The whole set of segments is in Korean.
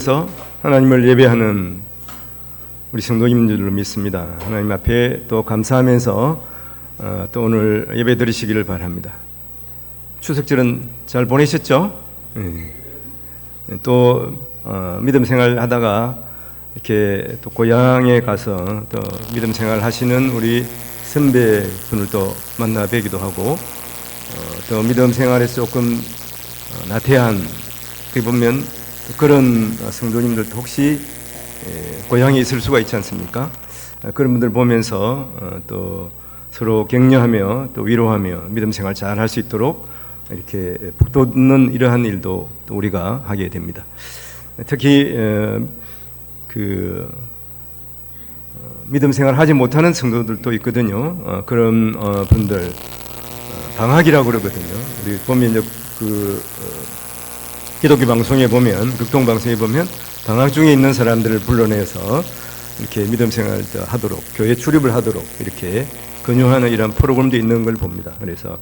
그래서 하나님을 예배하는 우리 성도님들로 믿습니다. 하나님 앞에 또 감사하면서 또 오늘 예배 드리시기를 바랍니다. 추석절은 잘 보내셨죠? 또 믿음 생활 하다가 이렇게 또 고향에 가서 또 믿음 생활 하시는 우리 선배분을 또 만나 뵈기도 하고 또 믿음 생활에서 조금 나태한 어떻게 보면 그런 성도님들도 혹시 고향에 있을 수가 있지 않습니까? 그런 분들 보면서 또 서로 격려하며 또 위로하며 믿음 생활 잘 할 수 있도록 이렇게 북돋는 이러한 일도 또 우리가 하게 됩니다. 특히 그 믿음 생활 하지 못하는 성도들도 있거든요. 그런 분들 방학이라고 그러거든요. 우리 보면 이제 기독교 방송에 보면, 극동 방송에 보면 방학 중에 있는 사람들을 불러내서 이렇게 믿음 생활을 하도록, 교회 출입을 하도록 이렇게 권유하는 이런 프로그램도 있는 걸 봅니다. 그래서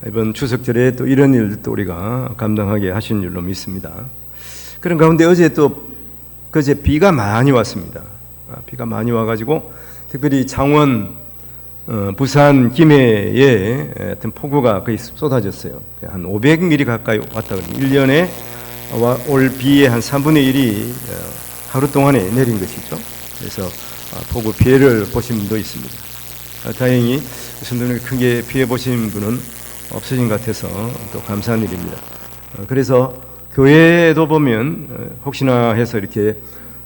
이번 추석절에 또 이런 일도 우리가 감당하게 하신 줄로 믿습니다. 그런 가운데 그제 비가 많이 왔습니다. 비가 많이 와가지고 특별히 창원, 부산, 김해에 어떤 폭우가 거의 쏟아졌어요. 한 500mm 가까이 왔다 그러면 1년에 올 비의 한 3분의 1이 하루 동안에 내린 것이죠. 그래서 폭우 피해를 보신 분도 있습니다. 다행히 성도님이 크게 피해 보신 분은 없으신 것 같아서 또 감사한 일입니다. 그래서 교회도 보면 혹시나 해서 이렇게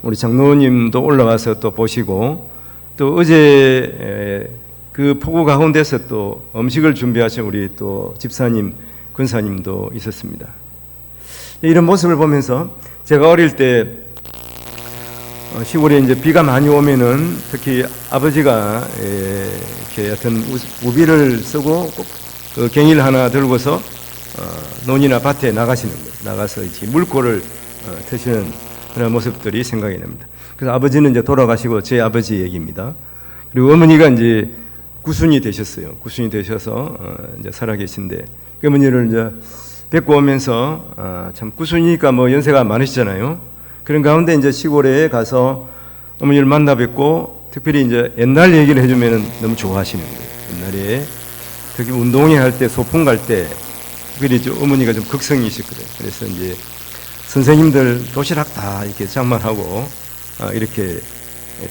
우리 장로님도 올라가서 또 보시고 또 어제 그 폭우 가운데서 또 음식을 준비하신 우리 또 집사님, 권사님도 있었습니다. 이런 모습을 보면서 제가 어릴 때 시골에 이제 비가 많이 오면은 특히 아버지가 이렇게 하여튼 우비를 쓰고 그 갱일 하나 들고서 논이나 밭에 나가시는 거예요. 나가서 이제 물고를 트시는 그런 모습들이 생각이 납니다. 그래서 아버지는 이제 돌아가시고 제 아버지 얘기입니다. 그리고 어머니가 이제 구순이 되셨어요. 구순이 되셔서 이제 살아계신데 그 어머니를 이제 뵙고 오면서 참 구순이니까 뭐 연세가 많으시잖아요. 그런 가운데 이제 시골에 가서 어머니를 만나 뵙고 특별히 이제 옛날 얘기를 해주면은 너무 좋아하시는 거예요. 옛날에 특히 운동회 할 때 소풍 갈 때 특별히 어머니가 좀 극성이시거든요. 그래서 이제 선생님들 도시락 다 이렇게 장만하고 이렇게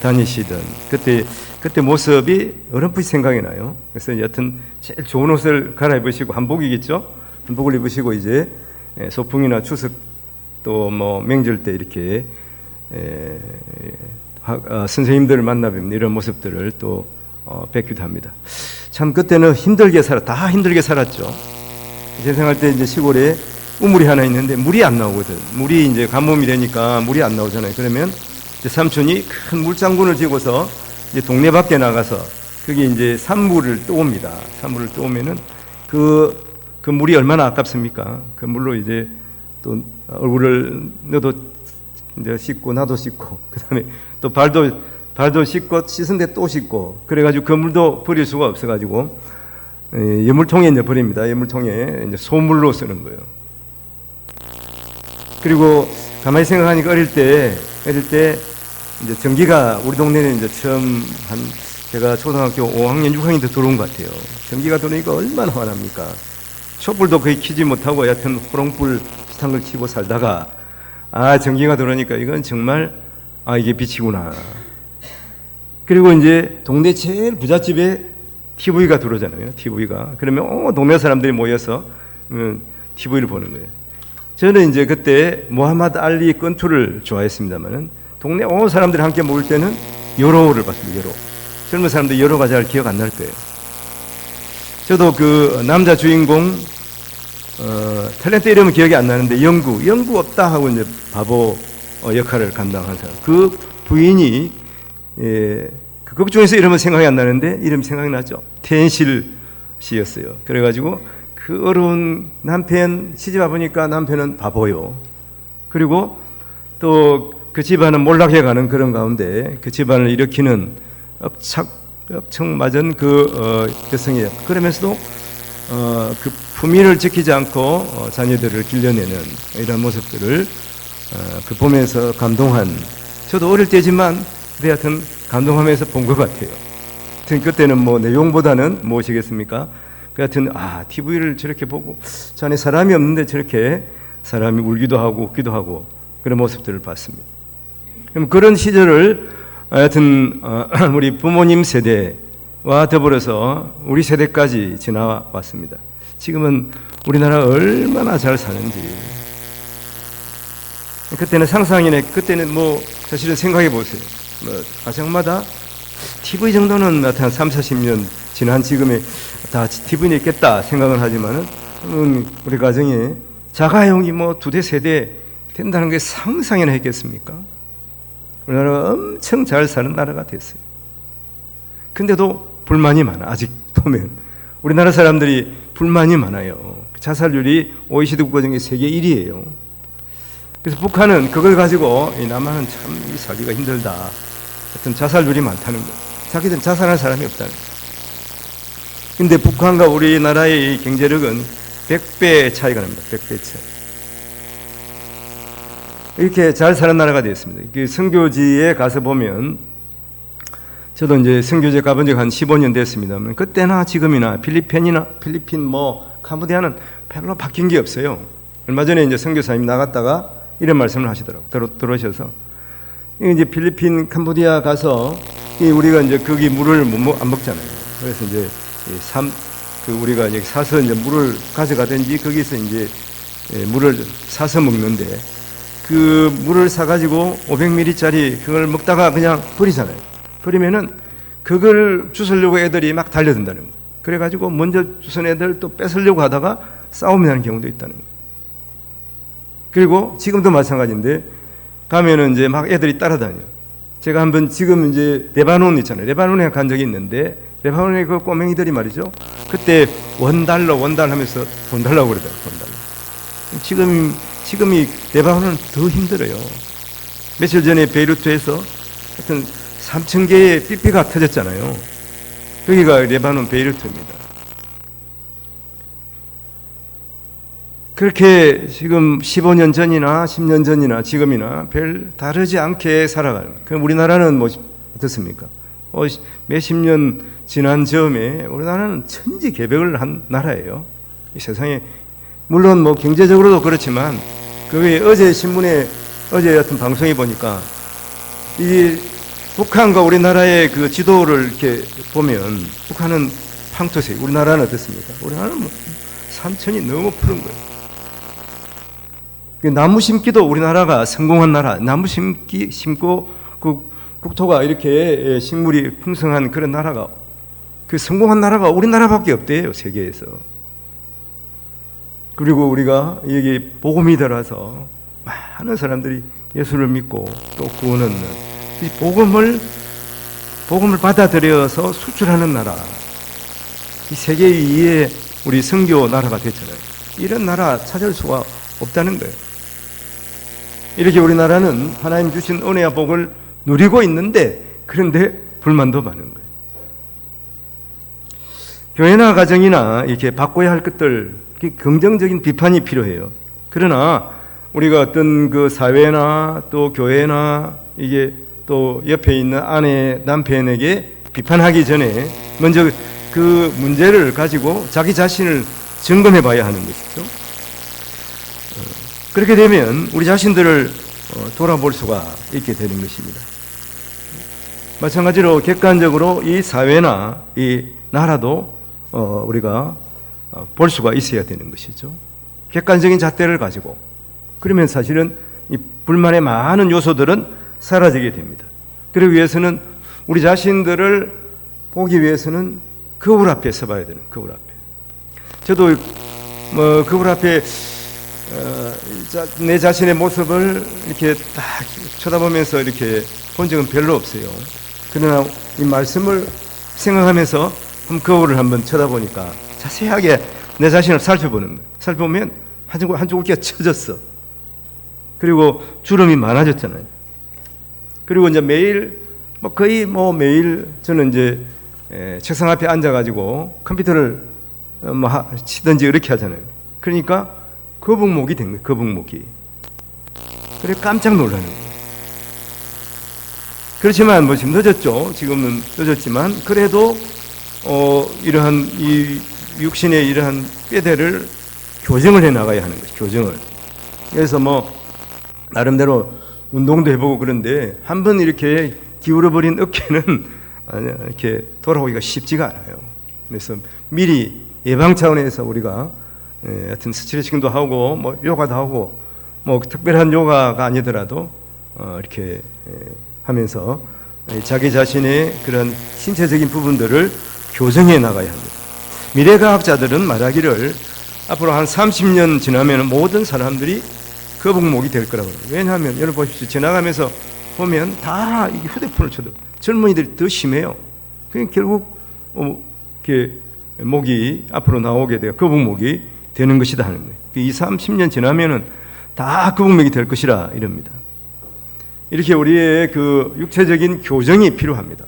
다니시던 그때 모습이 어렴풋이 생각이 나요. 그래서 여튼 제일 좋은 옷을 갈아입으시고 한복이겠죠. 한복을 입으시고 이제 소풍이나 추석 또 뭐 명절 때 이렇게 선생님들을 만나 뵙는 이런 모습들을 또 뵙기도 합니다. 참 그때는 다 힘들게 살았죠. 제 생활 때 이제 시골에 우물이 하나 있는데 물이 안 나오거든. 물이 이제 가뭄이 되니까 물이 안 나오잖아요. 그러면 이제 삼촌이 큰 물장군을 지고서 이제 동네 밖에 나가서 거기 이제 산물을 떠옵니다. 산물을 떠오면은 그 물이 얼마나 아깝습니까? 그 물로 이제 또 얼굴을 너도 이제 씻고 나도 씻고 그다음에 또 발도 씻고 씻은데 또 씻고 그래가지고 그 물도 버릴 수가 없어가지고 예물통에 이제 버립니다. 예물통에 이제 소물로 쓰는 거예요. 그리고 가만히 생각하니까 어릴 때 이제 전기가 우리 동네는 이제 처음 제가 초등학교 5학년 6학년 때 들어온 것 같아요. 전기가 들어오니까 얼마나 화납니까? 촛불도 거의 켜지 못하고 여하튼 호롱불 비슷한 걸 켜고 살다가 전기가 들어오니까 이건 정말 이게 빛이구나. 그리고 이제 동네 제일 부잣집에 TV가 들어오잖아요. TV가. 그러면 동네 사람들이 모여서 TV를 보는 거예요. 저는 이제 그때 모하마드 알리 건투를 좋아했습니다만은 동네 온 사람들이 함께 모일 때는 여로를 봤습니다. 여로. 젊은 사람들 여로가 잘 기억 안 날 거예요. 저도 그 남자 주인공 탤런트 이름은 기억이 안 나는데 영구 없다 하고 이제 바보 역할을 감당한 사람. 그 부인이 그 극 중에서 이름은 생각이 안 나는데 이름 생각이 나죠. 텐실 씨였어요. 그래가지고 그 어려운 남편 시집 와보니까 남편은 바보요. 그리고 또 그 집안은 몰락해가는 그런 가운데 그 집안을 일으키는 억청 맞은 그 여성이에요. 그러면서도 그 품위를 지키지 않고 자녀들을 길러내는 이런 모습들을 그 보면서 감동한, 저도 어릴 때지만 하여튼 감동하면서 본 것 같아요. 그때는 뭐 내용보다는 무엇이겠습니까? 그 하여튼 TV를 저렇게 보고 저 안에 사람이 없는데 저렇게 사람이 울기도 하고 웃기도 하고 그런 모습들을 봤습니다. 그럼 그런 시절을 하여튼 우리 부모님 세대와 더불어서 우리 세대까지 지나왔습니다. 지금은 우리나라 얼마나 잘 사는지. 그때는 상상이네. 그때는 뭐 사실은 생각해 보세요. 뭐 가정마다 TV 정도는 한 3, 40년 지난 지금에 다 TV는 있겠다 생각을 하지만은 우리 가정에 자가용이 뭐 2대, 3대 된다는 게 상상이나 했겠습니까? 우리나라가 엄청 잘 사는 나라가 됐어요. 근데도 불만이 많아. 아직 보면 우리나라 사람들이 불만이 많아요. 자살률이 OECD 국가 중에 세계 1위예요. 그래서 북한은 그걸 가지고 남한은 참 살기가 힘들다. 하여튼 자살률이 많다는 거예요. 자기들은 자살할 사람이 없다는 거예요. 근데 북한과 우리나라의 경제력은 100배 차이가 납니다. 100배 차이. 이렇게 잘 사는 나라가 되었습니다. 선교지에 가서 보면, 저도 이제 선교지에 가본 지 한 15년 됐습니다만, 그때나 지금이나 필리핀 뭐 캄보디아는 별로 바뀐 게 없어요. 얼마 전에 이제 선교사님 나갔다가 이런 말씀을 하시더라고요. 들어오셔서 이제 필리핀, 캄보디아 가서 우리가 이제 거기 물을 안 먹잖아요. 그래서 이제 우리가 이제 사서 이제 물을 가져가든지 거기서 이제 물을 사서 먹는데, 그 물을 사가지고 500ml짜리 그걸 먹다가 그냥 버리잖아요. 버리면은 그걸 주스려고 애들이 막 달려든다는 거예요. 그래가지고 먼저 주선 애들 또 뺏으려고 하다가 싸움이 나는 경우도 있다는 거예요. 그리고 지금도 마찬가지인데, 가면은 이제 막 애들이 따라다녀요. 제가 한번 지금 이제 레바논 있잖아요. 레바논에 간 적이 있는데, 레바논의 그 꼬맹이들이 말이죠. 그때 $1 하면서 돈 달라고 그러더라고요. 돈 달라고. 지금이 레바논은 더 힘들어요. 며칠 전에 베이루트에서 하여튼 3,000개의 삐삐가 터졌잖아요. 여기가 레바논 베이루트입니다. 그렇게 지금 15년 전이나 10년 전이나 지금이나 별 다르지 않게 살아가는. 그럼 우리나라는 뭐 어떻습니까? 몇십 년 지난 즈음에 우리나라는 천지개벽을 한 나라예요. 이 세상에 물론 뭐 경제적으로도 그렇지만, 그게 어제 신문에 어제 같은 방송에 보니까 이 북한과 우리나라의 그 지도를 이렇게 보면 북한은 황토색, 우리나라는 어떻습니까? 우리나라는 뭐 산천이 너무 푸른 거예요. 나무 심기도 우리나라가 성공한 나라. 나무 심고 그 국토가 이렇게 식물이 풍성한 그런 나라가, 그 성공한 나라가 우리나라밖에 없대요, 세계에서. 그리고 우리가 여기 복음이 들어서 많은 사람들이 예수를 믿고 또 구원 얻는 이 복음을 받아들여서 수출하는 나라. 이 세계 2위의 우리 선교 나라가 됐잖아요. 이런 나라 찾을 수가 없다는 거예요. 이렇게 우리나라는 하나님 주신 은혜와 복을 누리고 있는데, 그런데 불만도 많은 거예요. 교회나 가정이나 이렇게 바꿔야 할 것들, 긍정적인 비판이 필요해요. 그러나 우리가 어떤 그 사회나 또 교회나 이게 또 옆에 있는 아내, 남편에게 비판하기 전에 먼저 그 문제를 가지고 자기 자신을 점검해 봐야 하는 것이죠. 그렇게 되면 우리 자신들을 돌아볼 수가 있게 되는 것입니다. 마찬가지로 객관적으로 이 사회나 이 나라도 우리가 볼 수가 있어야 되는 것이죠. 객관적인 잣대를 가지고. 그러면 사실은 이 불만의 많은 요소들은 사라지게 됩니다. 그러기 위해서는 우리 자신들을 보기 위해서는 거울 앞에 서봐야 되는, 거울 앞에. 저도 뭐 거울 앞에 내 자신의 모습을 이렇게 딱 쳐다보면서 이렇게 본 적은 별로 없어요. 그러나 이 말씀을 생각하면서 거울을 한번 쳐다보니까 자세하게 내 자신을 살펴보는 거예요. 살펴보면 한 줄기가 쳐졌어. 그리고 주름이 많아졌잖아요. 그리고 이제 매일 거의 매일 저는 이제 책상 앞에 앉아가지고 컴퓨터를 치든지 이렇게 하잖아요. 그러니까 거북목이 된 거예요. 거북목이. 그래 깜짝 놀라는 거예요. 그렇지만 뭐 지금 늦었죠. 지금은 늦었지만 그래도 이러한 이 육신의 이러한 뼈대를 교정을 해 나가야 하는 것이 교정을. 그래서 뭐 나름대로 운동도 해보고 그런데 한번 이렇게 기울어버린 어깨는 이렇게 돌아오기가 쉽지가 않아요. 그래서 미리 예방 차원에서 우리가 하여튼 스트레칭도 하고 뭐 요가도 하고 뭐 특별한 요가가 아니더라도 이렇게 하면서 자기 자신의 그런 신체적인 부분들을 교정해 나가야 합니다. 미래과학자들은 말하기를 앞으로 한 30년 지나면 모든 사람들이 거북목이 될 거라고 합니다. 왜냐하면 여러분 보십시오. 지나가면서 보면 다 이게 휴대폰을 쳐도 젊은이들이 더 심해요. 그러니까 결국 이렇게 목이 앞으로 나오게 돼요. 거북목이 되는 것이다 하는 거예요. 20, 30년 지나면은 다 거북목이 될 것이라 이럽니다. 이렇게 우리의 그 육체적인 교정이 필요합니다.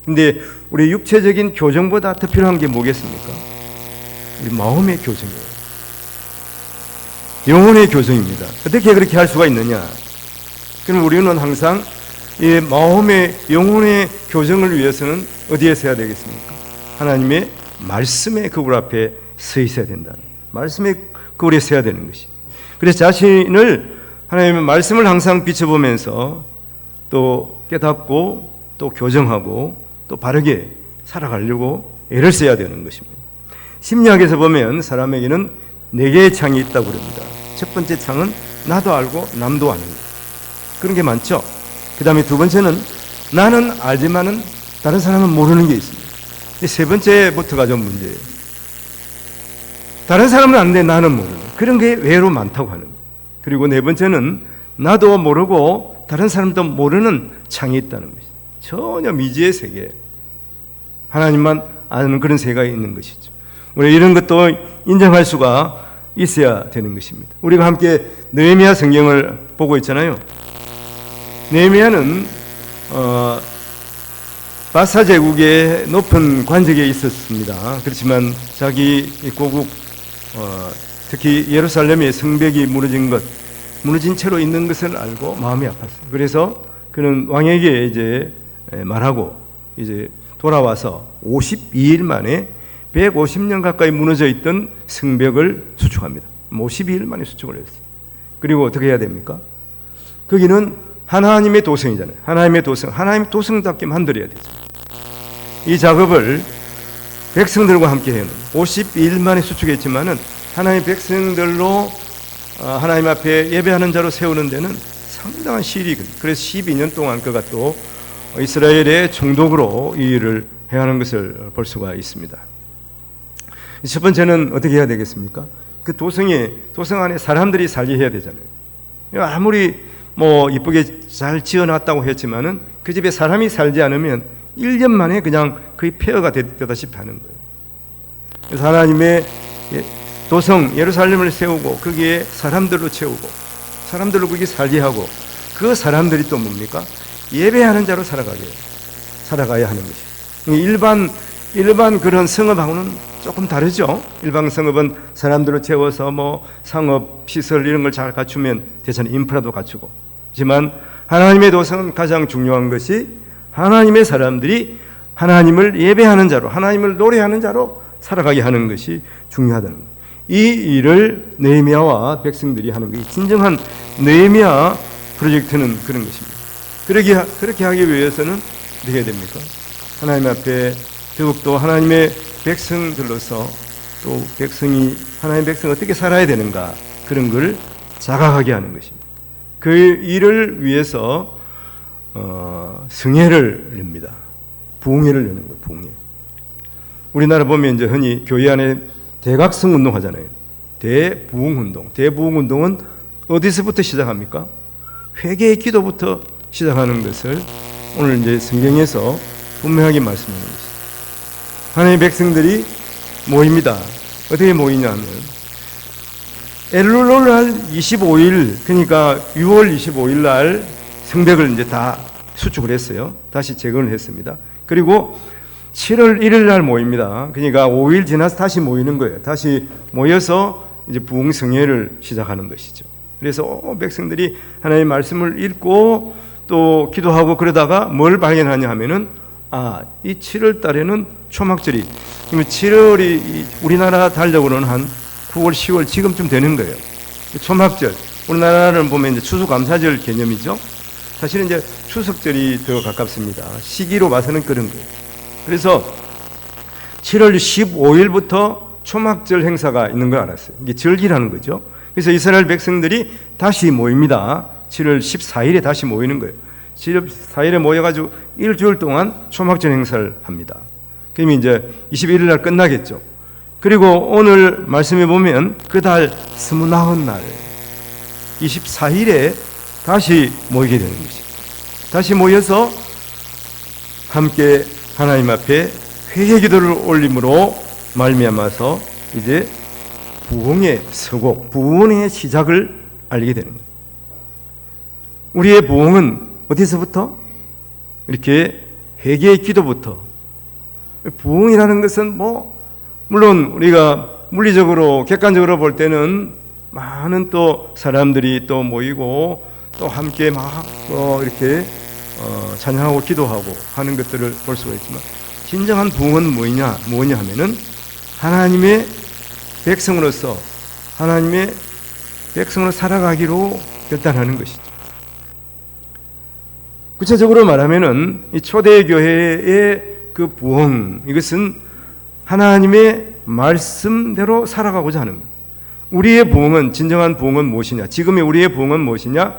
근데 우리 육체적인 교정보다 더 필요한 게 뭐겠습니까? 우리 마음의 교정이에요. 영혼의 교정입니다. 어떻게 그렇게 할 수가 있느냐? 그럼 우리는 항상 이 마음의 영혼의 교정을 위해서는 어디에 서야 되겠습니까? 하나님의 말씀의 그물 앞에 서 있어야 된다. 말씀의 그물에 서야 되는 것이. 그래서 자신을 하나님의 말씀을 항상 비춰보면서 또 깨닫고 또 교정하고 또 바르게 살아가려고 애를 써야 되는 것입니다. 심리학에서 보면 사람에게는 4개의 창이 있다고 그럽니다. 첫 번째 창은 나도 알고 남도 아는 것. 그런 게 많죠. 그 다음에 두 번째는 나는 알지만은 다른 사람은 모르는 게 있습니다. 세 번째부터가 좀 문제예요. 다른 사람은 아는데 나는 모르는 그런 게 외로 많다고 하는 거예요. 그리고 네 번째는 나도 모르고 다른 사람도 모르는 창이 있다는 것이죠. 전혀 미지의 세계, 하나님만 아는 그런 세계가 있는 것이죠. 우리 이런 것도 인정할 수가 있어야 되는 것입니다. 우리가 함께 느헤미야 성경을 보고 있잖아요. 느헤미야는 바사 제국의 높은 관직에 있었습니다. 그렇지만 자기 고국 특히 예루살렘의 성벽이 무너진 채로 있는 것을 알고 마음이 아팠어요. 그래서 그는 왕에게 이제 말하고 이제 돌아와서 52일 만에 150년 가까이 무너져 있던 성벽을 수축합니다. 52일 만에 수축을 했어요. 그리고 어떻게 해야 됩니까? 거기는 하나님의 도성이잖아요. 하나님의 도성답게 만들어야 되죠. 이 작업을 백성들과 함께 해요. 52일 만에 수축했지만은 하나님의 백성들로 하나님 앞에 예배하는 자로 세우는 데는 상당한 시일이 걸립니다. 그래서 12년 동안 그가 또 이스라엘의 총독으로 이 일을 해야 하는 것을 볼 수가 있습니다. 첫 번째는 어떻게 해야 되겠습니까? 그 도성 안에 사람들이 살게 해야 되잖아요. 아무리 뭐 이쁘게 잘 지어놨다고 했지만은 그 집에 사람이 살지 않으면 1년 만에 그냥 거의 폐허가 되다시피 하는 거예요. 그래서 하나님의 도성 예루살렘을 세우고 거기에 사람들로 채우고 사람들로 거기 살게 하고 그 사람들이 또 뭡니까? 예배하는 자로 살아가야 하는 것이에요. 일반 그런 성읍하고는 조금 다르죠. 일반 성읍은 사람들로 채워서 뭐 상업 시설 이런 걸 잘 갖추면 대체는 인프라도 갖추고. 하지만 하나님의 도성은 가장 중요한 것이 하나님의 사람들이 하나님을 예배하는 자로, 하나님을 노래하는 자로 살아가게 하는 것이 중요하다는 거예요. 이 일을 느헤미야와 백성들이 하는 것이 진정한 느헤미야 프로젝트는 그런 것입니다. 그렇게 하기 위해서는 어떻게 해야 됩니까? 하나님 앞에 더욱더 하나님의 백성들로서 또 하나님의 백성이 어떻게 살아야 되는가 그런 걸 자각하게 하는 것입니다. 그 일을 위해서 성회를 엽니다. 부흥회를 여는 거예요. 부흥회. 우리나라 보면 이제 흔히 교회 안에 대각성 운동 하잖아요. 대부흥 운동. 대부흥 운동은 어디서부터 시작합니까? 회개의 기도부터 시작하는 것을 오늘 이제 성경에서 분명하게 말씀하는 것입니다. 하나님의 백성들이 모입니다. 어떻게 모이냐면 엘룰날 25일 그러니까 6월 25일 날 성벽을 이제 다 수축을 했어요. 다시 재건을 했습니다. 그리고 7월 1일 날 모입니다. 그러니까 5일 지나서 다시 모이는 거예요. 다시 모여서 이제 부흥성회를 시작하는 것이죠. 그래서 백성들이 하나님의 말씀을 읽고 또 기도하고 그러다가 뭘 발견하냐 하면은 이 7월 달에는 초막절이, 그러면 7월이 우리나라 달력으로는 한 9월, 10월 지금쯤 되는 거예요. 초막절, 우리나라는 보면 이제 추수감사절 개념이죠. 사실은 이제 추석절이 더 가깝습니다. 시기로 봐서는 그런 거예요. 그래서 7월 15일부터 초막절 행사가 있는 걸 알았어요. 이게 절기라는 거죠. 그래서 이스라엘 백성들이 다시 모입니다. 7월 14일에 다시 모이는 거예요. 7월 14일에 모여가지고 일주일 동안 초막절 행사를 합니다. 그러면 이제 21일 날 끝나겠죠. 그리고 오늘 말씀해 보면 그 달 29날 24일에 다시 모이게 되는 것이죠. 다시 모여서 함께 하나님 앞에 회개 기도를 올림으로 말미암아서 이제 부흥의 서곡, 부흥의 시작을 알게 되는 거예요. 우리의 부흥은 어디서부터? 이렇게 회개의 기도부터. 부흥이라는 것은 물론 우리가 물리적으로 객관적으로 볼 때는 많은 또 사람들이 또 모이고 또 함께 이렇게 찬양하고 기도하고 하는 것들을 볼 수가 있지만, 진정한 부흥은 뭐냐 하면은 하나님의 백성으로서 하나님의 백성으로 살아가기로 결단하는 것이죠. 구체적으로 말하면은 이 초대교회의 그 부흥, 이것은 하나님의 말씀대로 살아가고자 하는 거예요. 우리의 부흥은, 진정한 부흥은 무엇이냐? 지금의 우리의 부흥은 무엇이냐?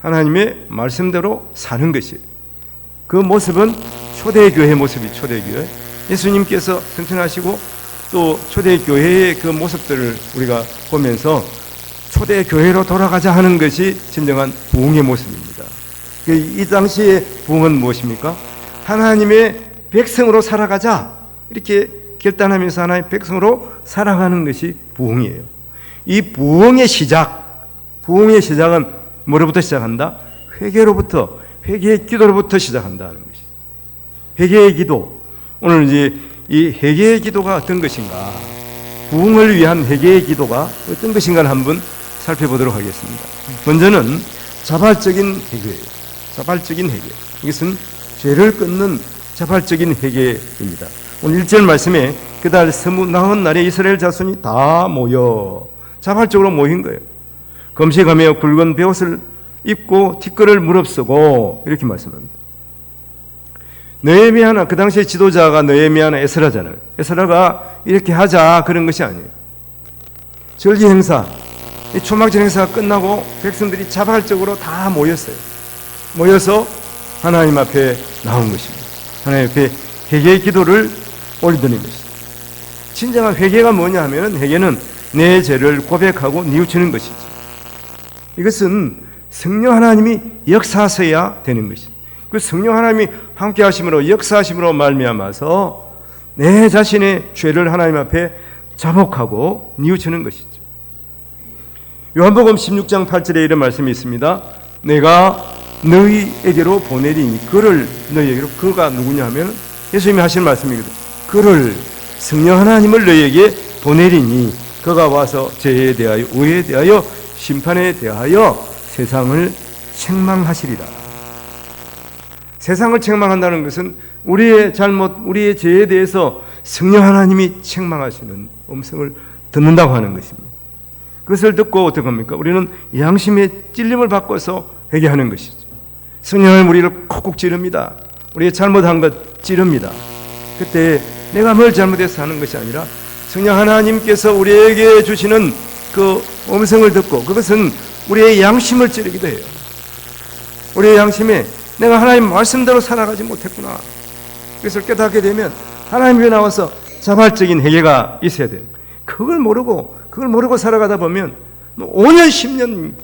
하나님의 말씀대로 사는 것이에요. 그 모습은 초대교회 모습이 초대교회. 예수님께서 승천하시고 또 초대교회의 그 모습들을 우리가 보면서 초대교회로 돌아가자 하는 것이 진정한 부흥의 모습입니다. 이 당시의 부흥은 무엇입니까? 하나님의 백성으로 살아가자, 이렇게 결단하면서 하나님의 백성으로 살아가는 것이 부흥이에요. 이 부흥의 시작은 뭐로부터 시작한다? 회개로부터, 회개의 기도로부터 시작한다는 것이죠. 회개의 기도. 오늘 이제 이 회개의 기도가 어떤 것인가, 부흥을 위한 회개의 기도가 어떤 것인가를 한번 살펴보도록 하겠습니다. 먼저는 자발적인 회개예요. 자발적인 회개. 이것은 죄를 끊는 자발적인 회개입니다. 오늘 1절 말씀에 그달 29날에 이스라엘 자손이 다 모여 자발적으로 모인 거예요. 금식하며 굵은 베옷을 입고 티끌을 무릅쓰고 이렇게 말씀합니다. 느헤미야나, 그 당시에 지도자가 느헤미야나 에스라잖아요. 에스라가 이렇게 하자 그런 것이 아니에요. 절기 행사, 이 초막절 행사가 끝나고 백성들이 자발적으로 다 모였어요. 모여서 하나님 앞에 나온 것입니다. 하나님 앞에 회개의 기도를 올리더니 것입니다. 진정한 회개가 뭐냐 하면, 회개는 내 죄를 고백하고 뉘우치는 것이죠. 이것은 성령 하나님이 역사하셔야 되는 것입니다. 그 성령 하나님이 함께 하심으로, 역사하심으로 말미암아서 내 자신의 죄를 하나님 앞에 자복하고 뉘우치는 것이죠. 요한복음 16장 8절에 이런 말씀이 있습니다. 내가 너희에게로 보내리니, 그를 너희에게로, 그가 누구냐 하면 예수님이 하신 말씀이거든요. 그를, 성령 하나님을 너희에게 보내리니 그가 와서 죄에 대하여, 의에 대하여, 심판에 대하여 세상을 책망하시리라. 세상을 책망한다는 것은 우리의 잘못, 우리의 죄에 대해서 성령 하나님이 책망하시는 음성을 듣는다고 하는 것입니다. 그것을 듣고 어떻게 합니까? 우리는 양심의 찔림을 바꿔서 회개하는 것이죠. 성령 하나님 우리를 콕콕 찌릅니다. 우리의 잘못한 것 찌릅니다. 그때 내가 뭘 잘못해서 하는 것이 아니라 성령 하나님께서 우리에게 주시는 그 음성을 듣고, 그것은 우리의 양심을 찌르기도 해요. 우리의 양심에 내가 하나님 말씀대로 살아가지 못했구나, 그것을 깨닫게 되면 하나님 앞에 나와서 자발적인 회개가 있어야 돼요. 그걸 모르고 살아가다 보면 5년 10년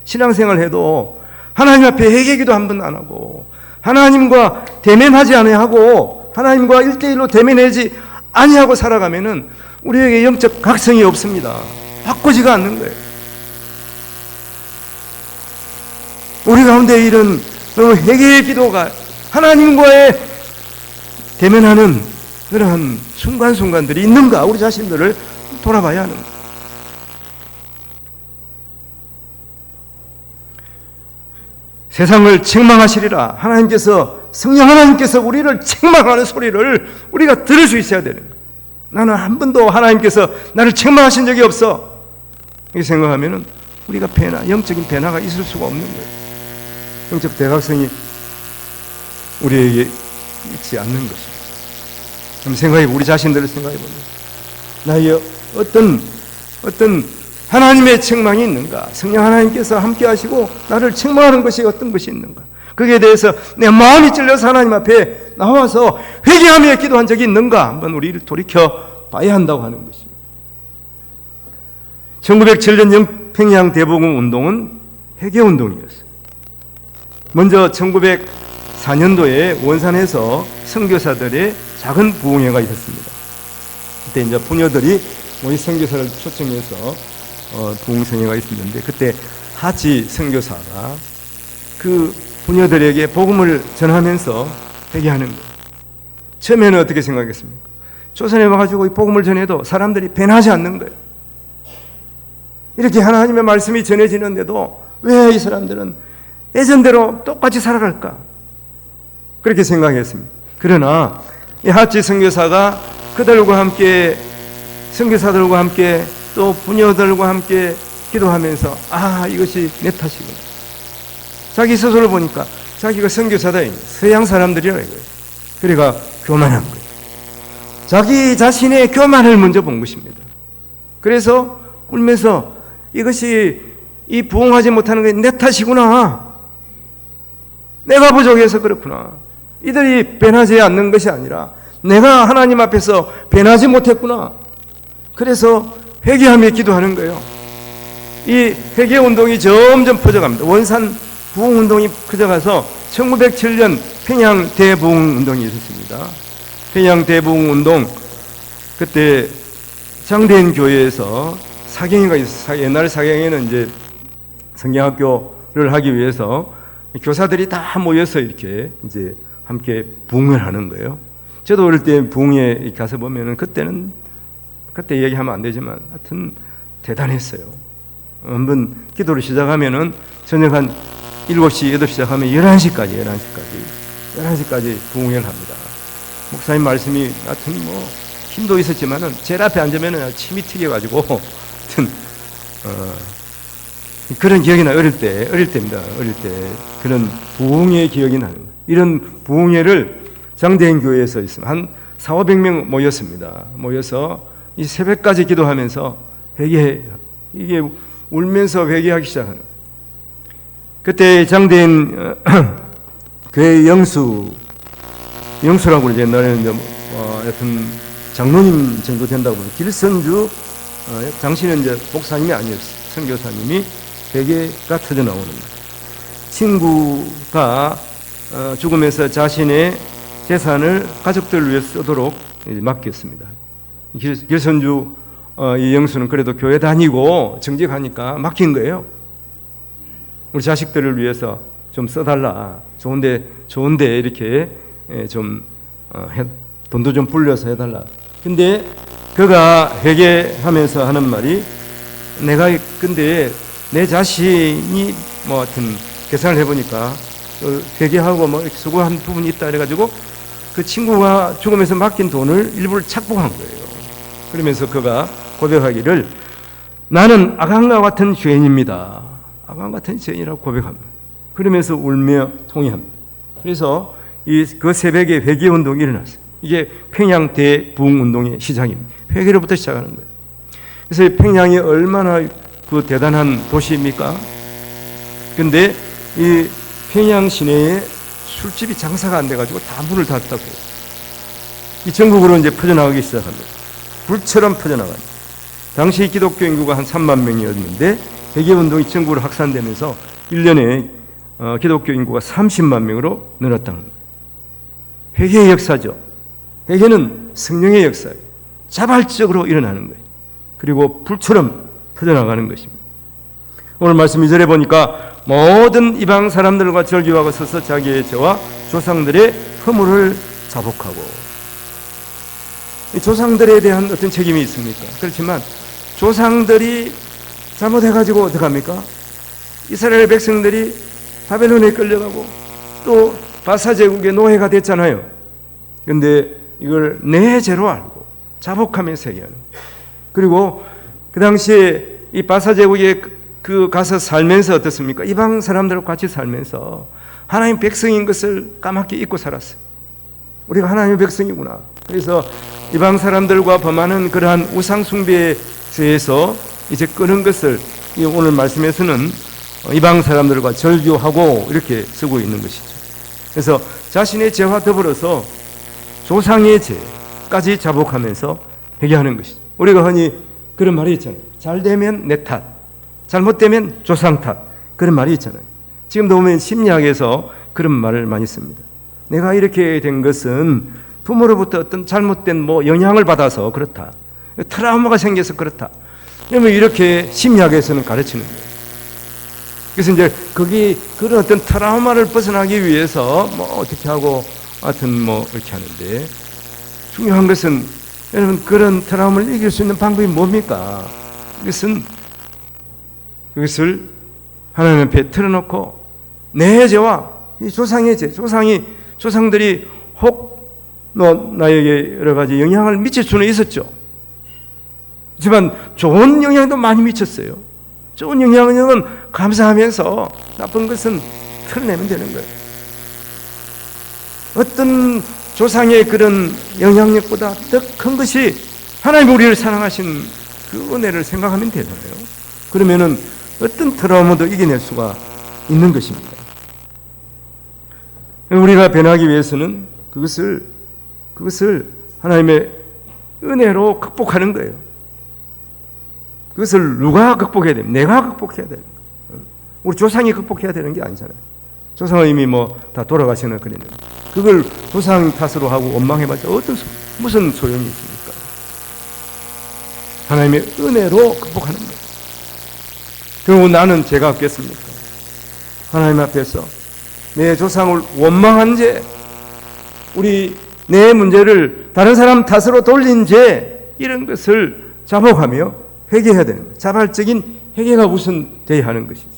신앙생활 해도 하나님 앞에 회개기도 한 번 안 하고, 하나님과 대면하지 아니하고, 하나님과 1대1로 대면하지 아니하고 살아가면은 우리에게 영적 각성이 없습니다. 바꾸지가 않는 거예요. 우리 가운데 이런 회개의 기도가, 하나님과의 대면하는 그러한 순간순간들이 있는가, 우리 자신들을 돌아봐야 하는 거예요. 세상을 책망하시리라. 하나님께서, 성령 하나님께서 우리를 책망하는 소리를 우리가 들을 수 있어야 되는 거예요. 나는 한 번도 하나님께서 나를 책망하신 적이 없어, 이렇게 생각하면 우리가 영적인 변화가 있을 수가 없는 거예요. 영적 대각성이 우리에게 있지 않는 것입니다. 그럼 생각해보고, 우리 자신들을 생각해보면 나의 어떤 하나님의 책망이 있는가? 성령 하나님께서 함께 하시고 나를 책망하는 것이 어떤 것이 있는가? 거기에 대해서 내 마음이 찔려서 하나님 앞에 나와서 회개하며 기도한 적이 있는가? 한번 우리를 돌이켜 봐야 한다고 하는 것입니다. 1907년 영평양 대복음 운동은 회개운동이었어요. 먼저 1904년도에 원산에서 선교사들의 작은 부흥회가 있었습니다. 그때 이제 부녀들이 모이 선교사를 초청해서 부흥성회가 있었는데, 그때 하지 선교사가 그 부녀들에게 복음을 전하면서 회개하는 거예요. 처음에는 어떻게 생각했습니까? 조선에 와가지고 이 복음을 전해도 사람들이 변하지 않는 거예요. 이렇게 하나님의 말씀이 전해지는데도 왜 이 사람들은 예전대로 똑같이 살아갈까? 그렇게 생각했습니다. 그러나 이 하지 선교사가 그들과 함께, 선교사들과 함께, 또 부녀들과 함께 기도하면서, 이것이 내 탓이구나. 자기 스스로 보니까 자기가 선교사다, 서양 사람들이라 이거예요. 그러니까 교만한 거예요. 자기 자신의 교만을 먼저 본 것입니다. 그래서 울면서 이것이, 이 부흥하지 못하는 게 내 탓이구나, 내가 부족해서 그렇구나, 이들이 변하지 않는 것이 아니라 내가 하나님 앞에서 변하지 못했구나. 그래서 회개하며 기도하는 거예요. 이 회개운동이 점점 퍼져갑니다. 원산 부흥운동이 커져가서 1907년 평양 대부흥운동이 있었습니다. 평양 대부흥운동, 그때 장대인 교회에서 사경회가 있었어요. 옛날 사경회는 이제 성경학교를 하기 위해서 교사들이 다 모여서 이렇게 이제 함께 부흥을 하는 거예요. 저도 어릴 때 부흥회 가서 보면은, 그때 얘기하면 안 되지만 하여튼 대단했어요. 한번 기도를 시작하면은 저녁 한 7시, 8시 시작하면 11시까지 부흥회를 합니다. 목사님 말씀이 하여튼 힘도 있었지만은 제일 앞에 앉으면은 침이 튀겨가지고 하여튼 그런 기억이 나요. 어릴 때입니다. 어릴 때 그런 부흥회 기억이 나는 거예요. 이런 부흥회를 장대인 교회에서 있으면 한 400~500명 모였습니다. 모여서 이 새벽까지 기도하면서 이게 울면서 회개하기 시작하는 거예요. 그때 장대인 교회 영수라고 그러죠. 옛날에는 여튼 장로님 정도 된다고 그러죠. 길선주, 당시는 이제 목사님이 아니었어요. 선교사님이 회개가 터져 나오는 거예요. 친구가 죽으면서 자신의 재산을 가족들을 위해 쓰도록 맡겼습니다. 길선주 이 영수는 그래도 교회 다니고 정직하니까 맡긴 거예요. 우리 자식들을 위해서 좀 써달라. 좋은데 이렇게 좀 돈도 좀 불려서 해달라. 근데 그가 회개하면서 하는 말이, 근데 내 자신이 하여튼 계산을 해보니까 회개하고 이렇게 수고한 부분이 있다 그래가지고 그 친구가 죽으면서 맡긴 돈을 일부를 착복한 거예요. 그러면서 그가 고백하기를, 나는 아간과 같은 죄인입니다. 아간 같은 죄인이라고 고백합니다. 그러면서 울며 통회합니다. 그래서 그 새벽에 회개운동이 일어났어요. 이게 평양 대부흥운동의 시작입니다. 회개로부터 시작하는 거예요. 그래서 평양이 얼마나 그 대단한 도시입니까? 근데 이 평양 시내에 술집이 장사가 안 돼가지고 다 문을 닫았다고 해요. 이 전국으로 이제 퍼져나가기 시작합니다. 불처럼 퍼져나갑니다. 당시 기독교 인구가 한 3만 명이었는데 회개운동이 전국으로 확산되면서 1년에 기독교 인구가 30만 명으로 늘었다는 거예요. 회개의 역사죠. 회개는 성령의 역사예요. 자발적으로 일어나는 거예요. 그리고 불처럼 퍼져나가는 것입니다. 오늘 말씀 2절에 보니까 모든 이방 사람들과 절규하고 서서 자기의 죄와 조상들의 허물을 자복하고, 조상들에 대한 어떤 책임이 있습니까? 그렇지만 조상들이 잘못해가지고 어떡합니까? 이스라엘 백성들이 바벨론에 끌려가고 또 바사 제국의 노예가 됐잖아요. 그런데 이걸 내 죄로 알고 자복하면서 얘기하는 거예요. 그리고 그 당시에 이 바사 제국에 가서 살면서 어떻습니까? 이방 사람들과 같이 살면서 하나님 백성인 것을 까맣게 잊고 살았어요. 우리가 하나님의 백성이구나. 그래서 이방 사람들과 범하는 그러한 우상 숭배에 대해서 이제 끄는 것을 오늘 말씀에서는 이방 사람들과 절교하고 이렇게 쓰고 있는 것이죠. 그래서 자신의 죄와 더불어서 조상의 죄까지 자복하면서 회개하는 것이죠. 우리가 흔히 그런 말이 있잖아요. 잘 되면 내 탓, 잘못되면 조상 탓, 그런 말이 있잖아요. 지금도 보면 심리학에서 그런 말을 많이 씁니다. 내가 이렇게 된 것은 부모로부터 어떤 잘못된 영향을 받아서 그렇다, 트라우마가 생겨서 그렇다, 이렇게 심리학에서는 가르치는 거예요. 그래서 이제 그런 어떤 트라우마를 벗어나기 위해서 어떻게 하고 하여튼 이렇게 하는데, 중요한 것은 여러분 그런 트라우마를 이길 수 있는 방법이 뭡니까? 그것을 하나님 앞에 틀어놓고 내 죄와 이 조상의 죄, 조상들이 혹 나에게 여러 가지 영향을 미칠 수는 있었죠. 하지만 좋은 영향도 많이 미쳤어요. 좋은 영향은 감사하면서 나쁜 것은 털어내면 되는 거예요. 어떤 조상의 그런 영향력보다 더 큰 것이 하나님 우리를 사랑하신 그 은혜를 생각하면 되잖아요. 그러면은 어떤 트라우마도 이겨낼 수가 있는 것입니다. 우리가 변하기 위해서는 그것을 하나님의 은혜로 극복하는 거예요. 그것을 누가 극복해야 됩니까? 내가 극복해야 되는 거예요. 우리 조상이 극복해야 되는 게 아니잖아요. 조상은 이미 다 돌아가시는 그랬는데 그걸 조상 탓으로 하고 원망해봤자 무슨 소용이 있습니까? 하나님의 은혜로 극복하는 거예요. 결국 나는 죄가 없겠습니까? 하나님 앞에서 내 조상을 원망한 죄, 내 문제를 다른 사람 탓으로 돌린 죄, 이런 것을 자복하며 회개해야 되는 거예요. 자발적인 회개가 우선 되어야 하는 것이죠.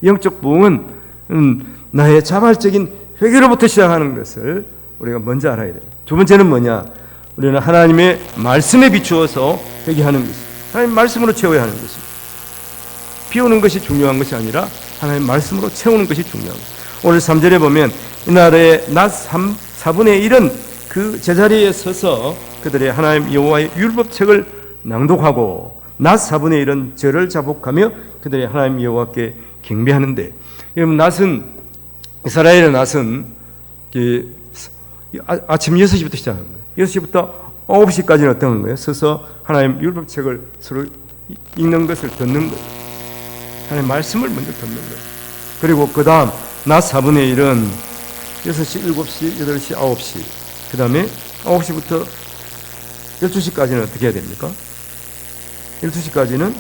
영적 부흥은 나의 자발적인 회개로부터 시작하는 것을 우리가 먼저 알아야 돼요. 두 번째는 뭐냐? 우리는 하나님의 말씀에 비추어서 회개하는 것입니다. 하나님 말씀으로 채워야 하는 것입니다. 비우는 것이 중요한 것이 아니라 하나님 말씀으로 채우는 것이 중요한 것입니다. 오늘 3절에 보면 이날에 낮 4분의 1은 그 제자리에 서서 그들의 하나님 여호와의 율법책을 낭독하고 낮 4분의 1은 절을 자복하며 그들의 하나님 여호와께 경배하는데, 여러분 이스라엘의 낮은 아침 6시부터 시작하는 거예요. 6시부터 9시까지는 어떤 거예요? 서서 하나님 율법책을 서로 읽는 것을 듣는 거예요. 하나님 말씀을 먼저 듣는 거예요. 그리고 그 다음 낮 4분의 1은 6시, 7시, 8시, 9시, 그 다음에 9시부터 12시까지는 어떻게 해야 됩니까? 12시까지는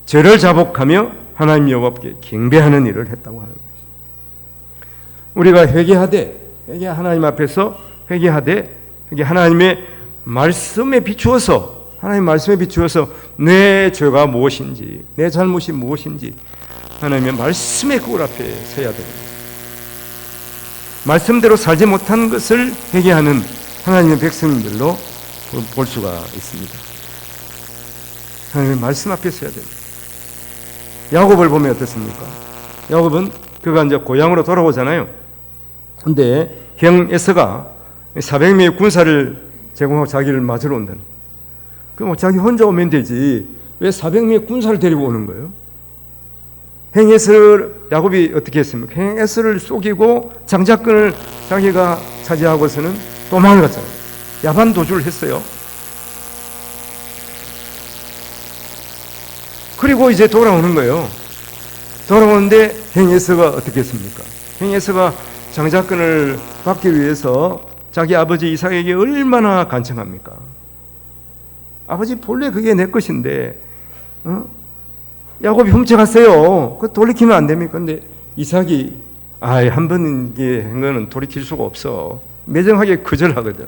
절을 자복하며 하나님 여호와께 경배하는 일을 했다고 하는 것이죠. 우리가 하나님 앞에서 회개하되 하나님의 말씀에 비추어서 내 죄가 무엇인지, 내 잘못이 무엇인지 하나님의 말씀의 그울 앞에 서야 됩니다. 말씀대로 살지 못한 것을 회개하는 하나님의 백성들로 볼 수가 있습니다. 하나님의 말씀 앞에 서야 됩니다. 야곱을 보면 어떻습니까? 야곱은 그가 이제 고향으로 돌아오잖아요. 근데 형 에서가 400명의 군사를 제공하고 자기를 맞으러 온다는. 그럼 자기 혼자 오면 되지 왜 400명의 군사를 데리고 오는 거예요? 형 에서를 야곱이 어떻게 했습니까? 형 에서를 속이고 장자권을 자기가 차지하고서는 도망을 갔잖아요. 야반 도주를 했어요. 그리고 이제 돌아오는 거예요. 돌아오는데 형 에서가 어떻게 했습니까? 형 에서가 장자권을 받기 위해서 자기 아버지 이삭에게 얼마나 간청합니까? 아버지 본래 그게 내 것인데 야곱이 훔쳐갔어요. 그거 돌이키면 안 됩니까? 근데 이삭이 한 번 한 거는 돌이킬 수가 없어. 매정하게 거절하거든.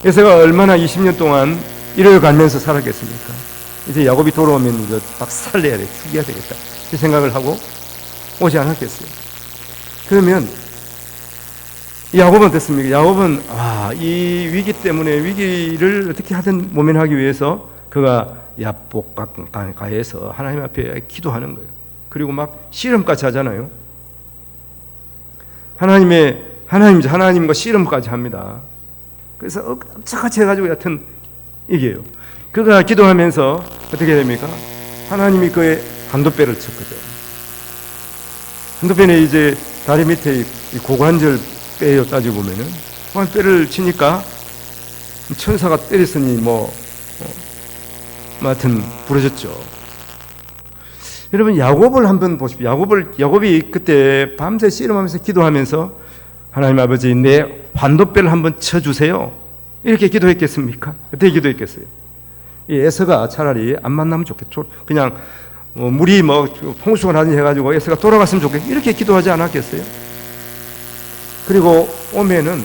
에서가 얼마나 20년 동안 이를 갈면서 살았겠습니까? 이제 야곱이 돌아오면 이제 박살내야 돼, 죽여야 되겠다, 이 생각을 하고 오지 않았겠어요. 그러면 야곱은 어땠습니까? 야곱은 이 위기 때문에 위기를 어떻게 하든 모면하기 위해서 그가 야복강가에서 하나님 앞에 기도하는 거예요. 그리고 막 씨름까지 하잖아요. 하나님과 씨름까지 합니다. 그래서 억짝같이 해가지고 여하튼 이겨요. 그가 기도하면서 어떻게 됩니까? 하나님이 그의 한도뼈를 쳤거죠. 한도뼈는 이제 다리 밑에 이 고관절 뼈예요. 따지고 보면은 뼈를 치니까 천사가 때렸으니 하여튼 부러졌죠. 여러분, 야곱을 한번 보십시오. 야곱이 그때 밤새 씨름하면서 기도하면서 하나님 아버지, 내 환도뼈를 한번 쳐주세요, 이렇게 기도했겠습니까? 어떻게 기도했겠어요? 이 에서가 차라리 안 만나면 좋겠죠. 그냥 물이 홍수가 나든지 해가지고 에서가 돌아갔으면 좋겠, 이렇게 기도하지 않았겠어요? 그리고 오면은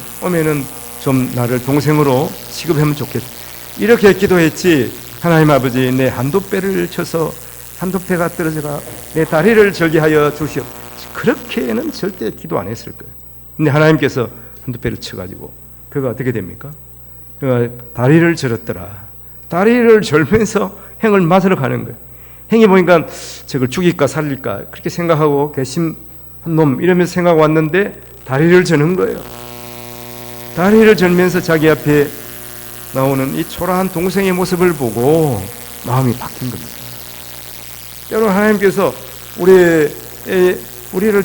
좀 나를 동생으로 취급하면 좋겠, 이렇게 기도했지. 하나님 아버지, 내 한도뼈를 쳐서 한도뼈가 떨어져가 내 다리를 절개하여 주시오, 그렇게는 절대 기도 안 했을 거예요. 근데 하나님께서 한도뼈를 쳐가지고 그가 어떻게 됩니까? 그가 다리를 절었더라. 다리를 절면서 행을 맞으러 가는 거예요. 행이 보니까 저걸 죽일까 살릴까 그렇게 생각하고 괘씸한 놈 이러면서 생각하고 왔는데 다리를 저는 거예요. 다리를 절면서 자기 앞에 나오는 이 초라한 동생의 모습을 보고 마음이 바뀐 겁니다. 여러분, 하나님께서 우리를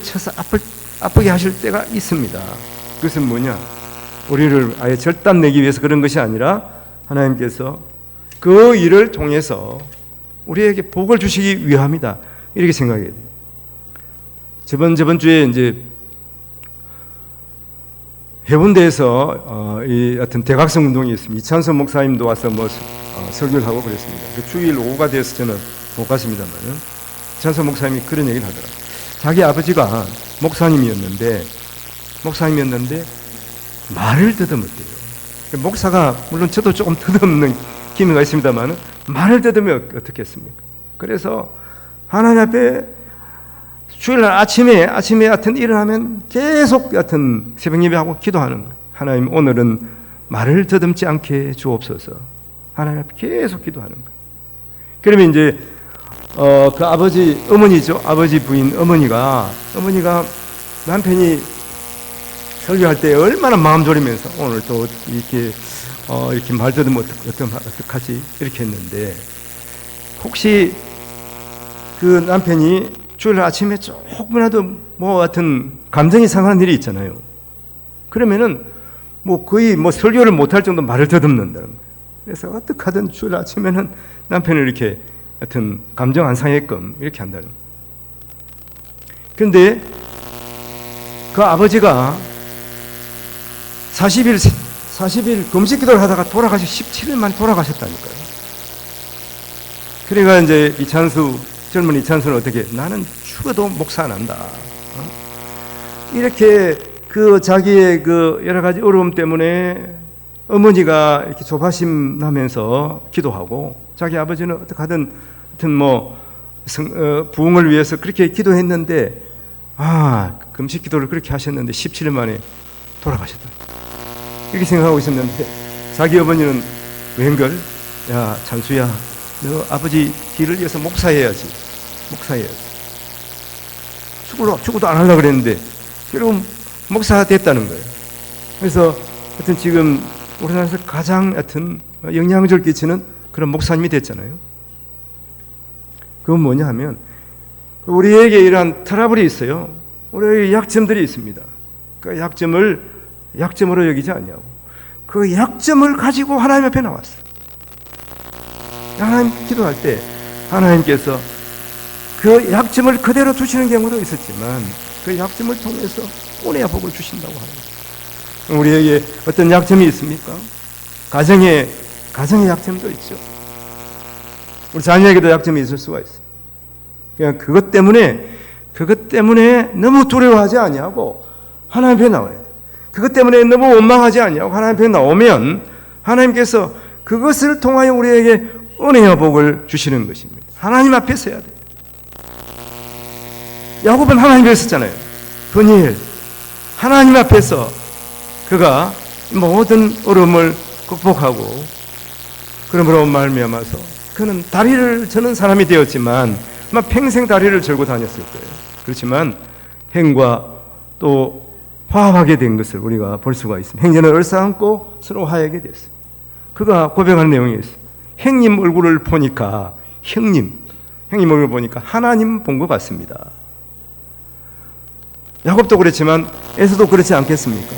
쳐서 아프게 하실 때가 있습니다. 그것은 뭐냐? 우리를 아예 절단내기 위해서 그런 것이 아니라 하나님께서 그 일을 통해서 우리에게 복을 주시기 위함이다, 이렇게 생각해야 돼요. 저번 주에 이제 해운대에서 하여튼 대각성 운동이 있습니다. 이찬선 목사님도 와서 설교를 하고 그랬습니다. 주일 오후가 돼서 저는 못 갔습니다만은 이찬선 목사님이 그런 얘기를 하더라고요. 자기 아버지가 목사님이었는데 말을 더듬었대요. 목사가 물론 저도 조금 더듬는 기미가 있습니다만 말을 더듬으면 어떻겠습니까? 그래서 하나님 앞에 주일날 아침에 하여튼 일어나면 계속 하여튼 새벽 예배하고 기도하는 거예요. 하나님, 오늘은 말을 더듬지 않게 주옵소서. 하나님 앞에 계속 기도하는 거예요. 그러면 이제 그 어머니죠. 아버지 부인 어머니가 남편이 설교할 때 얼마나 마음 졸이면서 오늘 또 이렇게 말 더듬으면 어떡하지? 이렇게 했는데, 혹시 그 남편이 주일 아침에 조금이라도 하여튼 감정이 상한 일이 있잖아요. 그러면은 거의 설교를 못할 정도 말을 더듬는다는 거예요. 그래서 어떻게 하든 주일 아침에는 남편을 이렇게 하여튼 감정 안 상했끔 이렇게 한다는 거예요. 그런데 그 아버지가 40일 금식 기도를 하다가 17일 만에 돌아가셨다니까요. 그러니까 이제 젊은 이찬수는 어떻게, 나는 죽어도 목사 안 한다. 이렇게 자기의 여러 가지 어려움 때문에 어머니가 이렇게 조바심 나면서 기도하고, 자기 아버지는 어떻게 하든 부흥을 위해서 그렇게 기도했는데, 금식 기도를 그렇게 하셨는데 17일 만에 돌아가셨다, 이렇게 생각하고 있었는데, 자기 어머니는 웬걸, 야 찬수야, 너 아버지 길을 위해서 목사해야지. 죽어도 안 하려고 그랬는데 결국 목사가 됐다는 거예요. 그래서 하여튼 지금 우리나라에서 가장 하여튼 영향을 끼치는 그런 목사님이 됐잖아요. 그건 뭐냐 하면, 우리에게 이러한 트러블이 있어요. 우리에게 약점들이 있습니다. 그 약점으로 여기지 않냐고. 그 약점을 가지고 하나님 앞에 나왔어요. 하나님 기도할 때 하나님께서 그 약점을 그대로 주시는 경우도 있었지만, 그 약점을 통해서 은혜와 복을 주신다고 하는 거예요. 우리에게 어떤 약점이 있습니까? 가정의 약점도 있죠. 우리 자녀에게도 약점이 있을 수가 있어요. 그냥 그것 때문에 너무 두려워하지 아니하고 하나님 앞에 나와야 돼요. 그것 때문에 너무 원망하지 아니하고 하나님 앞에 나오면 하나님께서 그것을 통하여 우리에게 은혜와 복을 주시는 것입니다. 하나님 앞에 서야 돼요. 야곱은 하나님 앞에 섰잖아요. 분일 하나님 앞에서 그가 모든 어려움을 극복하고 그러므로 말미암아서 그는 다리를 저는 사람이 되었지만 아마 평생 다리를 절고 다녔을 거예요. 그렇지만 행과 또 화합하게 된 것을 우리가 볼 수가 있습니다. 행전을 얼싸안고 서로 화해하게 됐어요. 그가 고백한 내용이 있어요. 형님 얼굴을 보니까 형님 얼굴을 보니까 하나님 본 것 같습니다. 야곱도 그렇지만 에서도 그렇지 않겠습니까?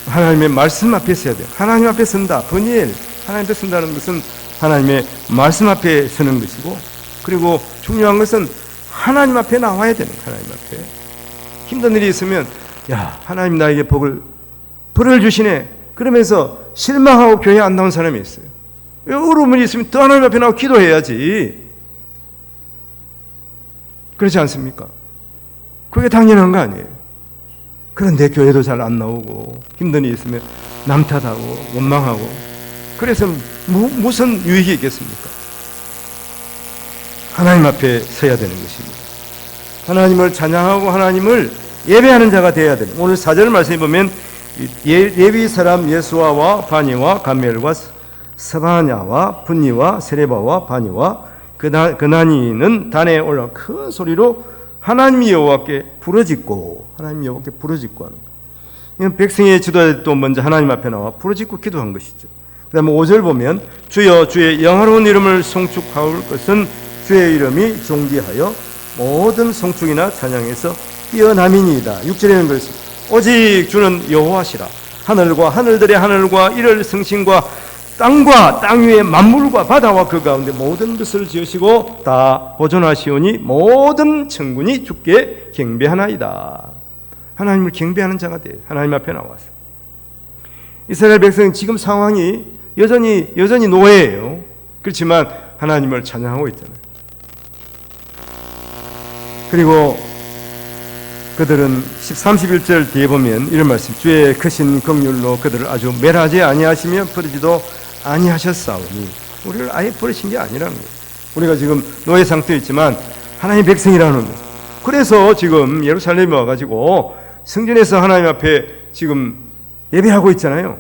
하나님의 말씀 앞에 서야 돼요. 하나님 앞에 선다. 번일 하나님 앞에 선다는 것은 하나님의 말씀 앞에 서는 것이고, 그리고 중요한 것은 하나님 앞에 나와야 되는 거예요. 하나님 앞에 힘든 일이 있으면 야 하나님 나에게 벌을 주시네 그러면서 실망하고 교회 안 나온 사람이 있어요. 어려움이 있으면 또 하나님 앞에 나와 기도해야지. 그렇지 않습니까? 그게 당연한 거 아니에요. 그런데 교회도 잘 안 나오고 힘든 일이 있으면 남 탓하고 원망하고, 그래서 무슨 유익이 있겠습니까? 하나님 앞에 서야 되는 것입니다. 하나님을 찬양하고 하나님을 예배하는 자가 되어야 됩니다. 오늘 4절 말씀에 보면 레위 사람 예수아와 바니와 가멜과 스바냐와 분니와 세레바와 바니와 그나니는 단에 올라 큰 소리로 하나님 여호와께 부르짖고, 하나님 여호와께 부르짖고 하는 거예요. 백성의 지도자들이 또 먼저 하나님 앞에 나와 부르짖고 기도한 것이죠. 그 다음에 5절 보면 주여 주의 영화로운 이름을 송축하올 것은 주의 이름이 존귀하여 모든 송축이나 찬양에서 뛰어남이니이다. 6절에는 그렇습니다. 오직 주는 여호와시라. 하늘과 하늘들의 하늘과 이를 성신과 땅과 땅 위의 만물과 바다와 그 가운데 모든 것을 지으시고 다 보존하시오니 모든 천군이 주께 경배하나이다. 하나님을 경배하는 자가 돼. 하나님 앞에 나와서 이스라엘 백성은 지금 상황이 여전히 노예예요. 그렇지만 하나님을 찬양하고 있잖아요. 그리고 그들은 31절 뒤에 보면 이런 말씀, 주의 크신 긍휼로 그들을 아주 멸하지 아니하시며 버리지도 아니하셨사오니, 우리를 아예 버리신 게 아니라는 거예요. 우리가 지금 노예 상태에 있지만 하나님의 백성이라는 거예요. 그래서 지금 예루살렘에 와가지고 성전에서 하나님 앞에 지금 예배하고 있잖아요.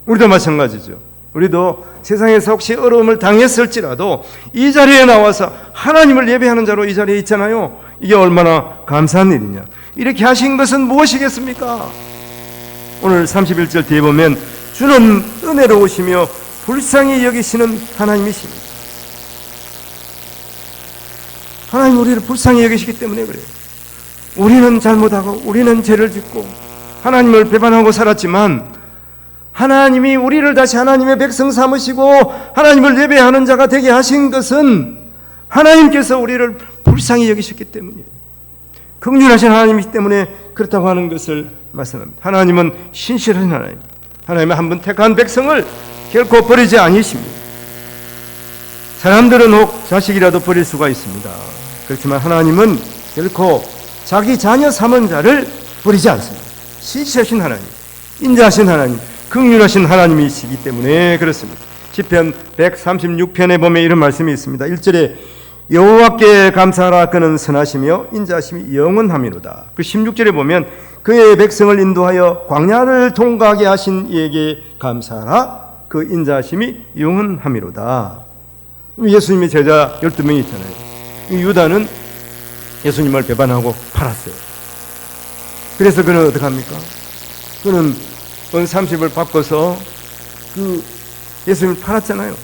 우리도 마찬가지죠. 우리도 세상에서 혹시 어려움을 당했을지라도 이 자리에 나와서 하나님을 예배하는 자로 이 자리에 있잖아요. 이게 얼마나 감사한 일이냐. 이렇게 하신 것은 무엇이겠습니까? 오늘 31절 뒤에 보면 주는 은혜로우시며 불쌍히 여기시는 하나님이십니다. 하나님 우리를 불쌍히 여기시기 때문에 그래요. 우리는 잘못하고 우리는 죄를 짓고 하나님을 배반하고 살았지만 하나님이 우리를 다시 하나님의 백성 삼으시고 하나님을 예배하는 자가 되게 하신 것은 하나님께서 우리를 불쌍히 여기셨기 때문이에요. 긍휼하신 하나님이기 때문에 그렇다고 하는 것을 말씀합니다. 하나님은 신실한 하나님, 하나님은 한 번 택한 백성을 결코 버리지 아니십니다. 사람들은 혹 자식이라도 버릴 수가 있습니다. 그렇지만 하나님은 결코 자기 자녀 삼은 자를 버리지 않습니다. 신실하신 하나님, 인자하신 하나님, 긍휼하신 하나님이시기 때문에 그렇습니다. 시편 136편에 보면 이런 말씀이 있습니다. 1절에 여호와께 감사하라 그는 선하시며 인자하심이 영원함이로다. 그 16절에 보면 그의 백성을 인도하여 광야를 통과하게 하신 이에게 감사하라 그 인자하심이 영원함이로다. 예수님의 제자 12명이 있잖아요. 유다는 예수님을 배반하고 팔았어요. 그래서 그는 어떻게 합니까? 그는 은 30을 바꿔서 그 예수님을 팔았잖아요.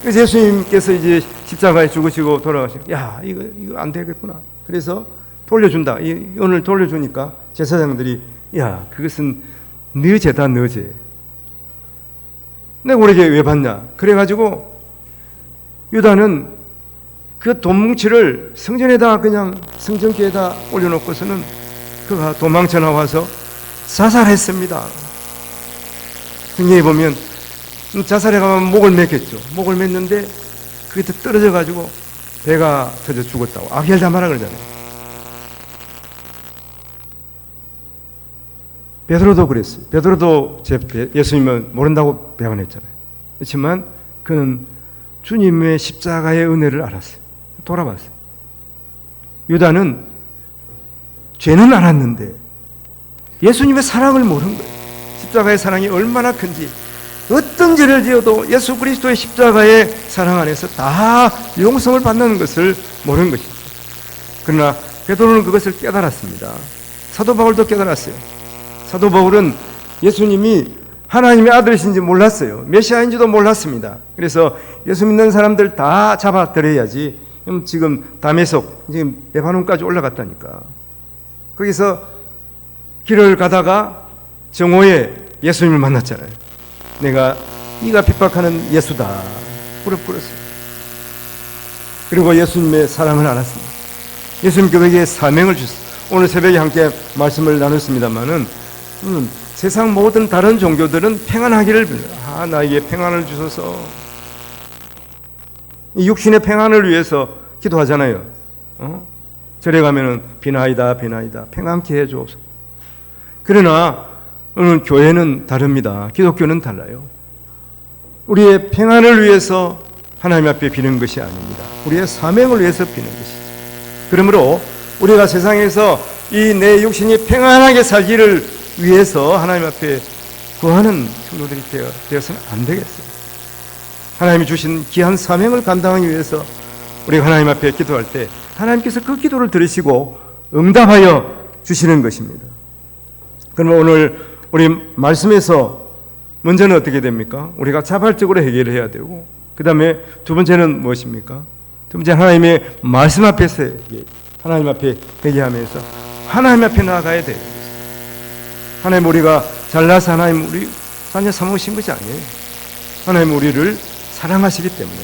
그래서 예수님께서 이제 십자가에 죽으시고 돌아가시고, 야, 이거 안 되겠구나. 그래서 돌려준다. 오늘 돌려주니까 제사장들이, 야, 그것은 너 죄다, 너 죄. 내가 우리 죄 왜 받냐? 그래가지고 유다는 그 돈 뭉치를 성전에다 그냥 성전기에다 올려놓고서는 그가 도망쳐 나와서 자살했습니다. 성경에 보면 자살해 가면 목을 맸겠죠. 목을 맸는데 그게 또 떨어져 가지고 배가 터져 죽었다고 아겔다마라 그러잖아요. 베드로도 그랬어요. 베드로도 예수님을 모른다고 배반했잖아요. 그렇지만 그는 주님의 십자가의 은혜를 알았어요. 돌아봤어요. 유다는 죄는 알았는데 예수님의 사랑을 모르는 거예요. 십자가의 사랑이 얼마나 큰지, 어떤 죄를 지어도 예수 그리스도의 십자가의 사랑 안에서 다 용서를 받는 것을 모르는 것이죠. 그러나 베드로는 그것을 깨달았습니다. 사도 바울도 깨달았어요. 사도 바울은 예수님이 하나님의 아들이신지 몰랐어요. 메시아인지도 몰랐습니다. 그래서 예수 믿는 사람들 다 잡아들여야지. 지금 다메섹, 지금 레바논까지 올라갔다니까. 거기서 길을 가다가 정오에 예수님을 만났잖아요. 내가 네가 핍박하는 예수다. 무릎 꿇었어요. 그리고 예수님의 사랑을 알았습니다. 예수님 그에게 사명을 주셨어요. 오늘 새벽에 함께 말씀을 나눴습니다마는 세상 모든 다른 종교들은 평안하기를 빌어요. 나에게 평안을 주소서. 이 육신의 평안을 위해서 기도하잖아요. 절에 가면은 비나이다 비나이다 평안케 해주옵소서. 그러나 오늘 교회는 다릅니다. 기독교는 달라요. 우리의 평안을 위해서 하나님 앞에 비는 것이 아닙니다. 우리의 사명을 위해서 비는 것이죠. 그러므로 우리가 세상에서 이 내 육신이 평안하게 살기를 위해서 하나님 앞에 구하는 성도들이 되어서는 안 되겠어요. 하나님이 주신 귀한 사명을 감당하기 위해서 우리가 하나님 앞에 기도할 때 하나님께서 그 기도를 들으시고 응답하여 주시는 것입니다. 그러면 오늘 우리 말씀에서 먼저는 어떻게 됩니까? 우리가 자발적으로 해결을 해야 되고, 그 다음에 두 번째는 무엇입니까? 두 번째 하나님의 말씀 앞에서 하나님 앞에 회개하면서 하나님 앞에 나아가야 돼요. 하나님 우리가 잘나서 하나님 우리 사냥 삼으신 것이 아니에요. 하나님 우리를 사랑하시기 때문에.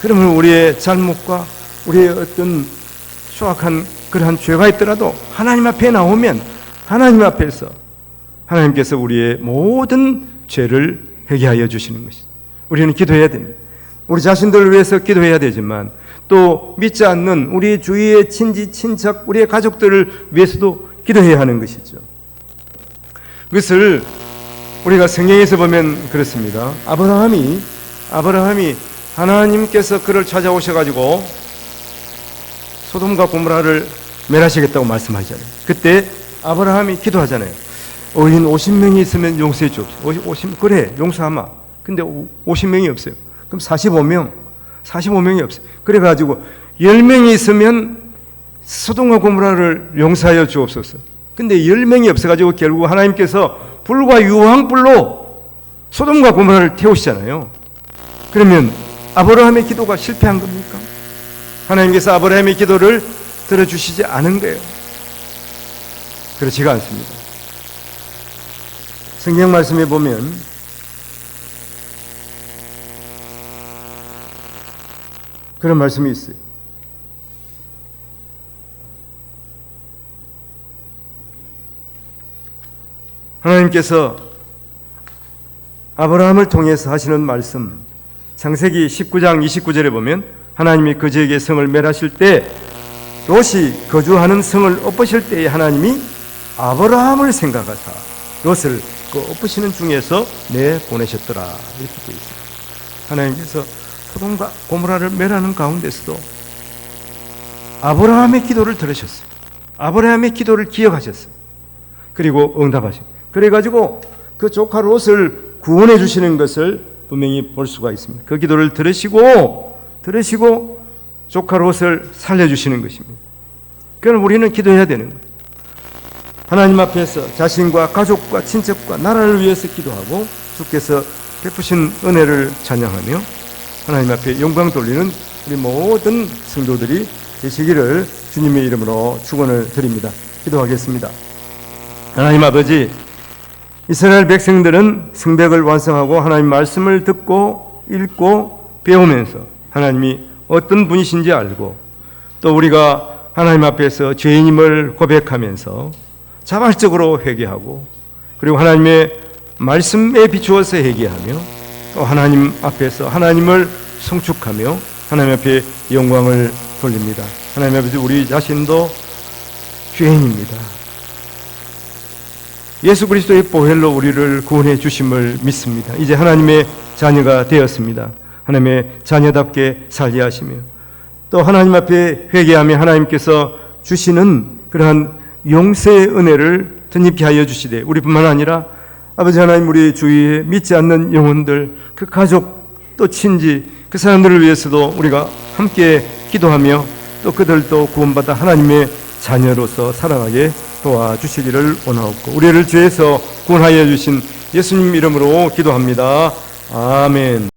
그러면 우리의 잘못과 우리의 어떤 수악한 그러한 죄가 있더라도 하나님 앞에 나오면 하나님 앞에서 하나님께서 우리의 모든 죄를 회개하여 주시는 것이죠. 우리는 기도해야 됩니다. 우리 자신들을 위해서 기도해야 되지만 또 믿지 않는 우리 주위의 친지, 친척, 우리의 가족들을 위해서도 기도해야 하는 것이죠. 그것을 우리가 성경에서 보면 그렇습니다. 아브라함이 하나님께서 그를 찾아오셔가지고 소돔과 고모라를 멸하시겠다고 말씀하잖아요. 그때 아브라함이 기도하잖아요. 어린 50명이 있으면 용서해 주옵소서. 그래 용서하마. 근데 50명이 없어요. 그럼 45명이 없어요. 그래가지고 10명이 있으면 소돔과 고모라를 용서하여 주옵소서. 근데 10명이 없어가지고 결국 하나님께서 불과 유황불로 소돔과 고모라를 태우시잖아요. 그러면 아브라함의 기도가 실패한 겁니까? 하나님께서 아브라함의 기도를 들어주시지 않은 거예요. 그렇지가 않습니다. 성경 말씀에 보면 그런 말씀이 있어요. 하나님께서 아브라함을 통해서 하시는 말씀, 창세기 19장 29절에 보면 하나님이 그지에게 성을 멸하실 때 롯이 거주하는 성을 엎으실 때에 하나님이 아브라함을 생각하사 롯을 그 엎으시는 중에서 내보내셨더라. 이렇게 되어 있습니다. 하나님께서 소돔과 고모라를 멸하는 가운데서도 아브라함의 기도를 들으셨어요. 아브라함의 기도를 기억하셨어요. 그리고 응답하셨어요. 그래가지고 그 조카 롯을 구원해 주시는 것을 분명히 볼 수가 있습니다. 그 기도를 들으시고 조카 롯을 살려주시는 것입니다. 그럼 우리는 기도해야 되는 거예요. 하나님 앞에서 자신과 가족과 친척과 나라를 위해서 기도하고 주께서 베푸신 은혜를 찬양하며 하나님 앞에 영광 돌리는 우리 모든 성도들이 되시기를 주님의 이름으로 축원을 드립니다. 기도하겠습니다. 하나님 아버지, 이스라엘 백성들은 성벽을 완성하고 하나님 말씀을 듣고 읽고 배우면서 하나님이 어떤 분이신지 알고 또 우리가 하나님 앞에서 죄인임을 고백하면서 자발적으로 회개하고 그리고 하나님의 말씀에 비추어서 회개하며 또 하나님 앞에서 하나님을 송축하며 하나님 앞에 영광을 돌립니다. 하나님 아버지, 우리 자신도 죄인입니다. 예수 그리스도의 보혈로 우리를 구원해 주심을 믿습니다. 이제 하나님의 자녀가 되었습니다. 하나님의 자녀답게 살게 하시며 또 하나님 앞에 회개하며 하나님께서 주시는 그러한 용서의 은혜를 덧입게 하여 주시되 우리뿐만 아니라 아버지 하나님 우리 주위에 믿지 않는 영혼들 그 가족 또 친지 그 사람들을 위해서도 우리가 함께 기도하며 또 그들도 구원받아 하나님의 자녀로서 살아가게 도와주시기를 원하옵고 우리를 죄에서 구원하여 주신 예수님 이름으로 기도합니다. 아멘.